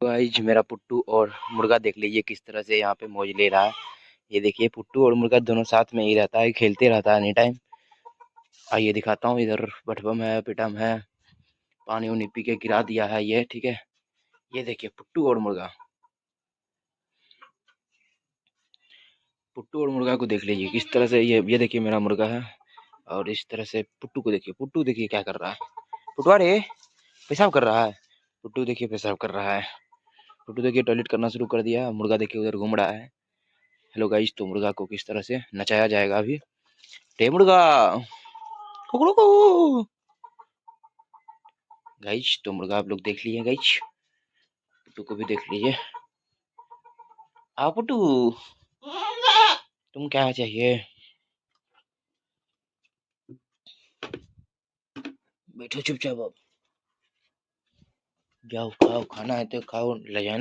Guys मेरा पुट्टू और मुर्गा देख लीजिए किस तरह से यहाँ पे मौज ले रहा है। ये देखिए पुट्टू और मुर्गा दोनों साथ में ही रहता है, खेलते रहता है एनी टाइम। आइए दिखाता हूँ, इधर बटबम है, पिटम है, पानी उनी पी के गिरा दिया है ये, ठीक है। ये देखिए पुट्टू और मुर्गा, पुट्टू और मुर्गा को देख लीजिए किस तरह से। ये देखिए मेरा मुर्गा है, और इस तरह से पुट्टू को देखिए। पुट्टू देखिए क्या कर रहा है, पुटवा रे पेशाब कर रहा है। पुट्टू देखिए पेशाब कर रहा है। पुट्टू देखिए टॉयलेट करना शुरू कर दिया। मुर्गा देखिए उधर घूम रहा है। हेलो गाइस, तो मुर्गा को किस तरह से नचाया जाएगा अभी। टे मुर्गा कुकड़ू गाइस, तो मुर्गा आप लोग देख लीजिए गाइस। पुट्टू को भी देख लीजिए। आ पुट्टू, तुम क्या चाहिए, बैठो चुपचाप। अब जाओ खाओ, खाना है तो खाओ, ले जाना।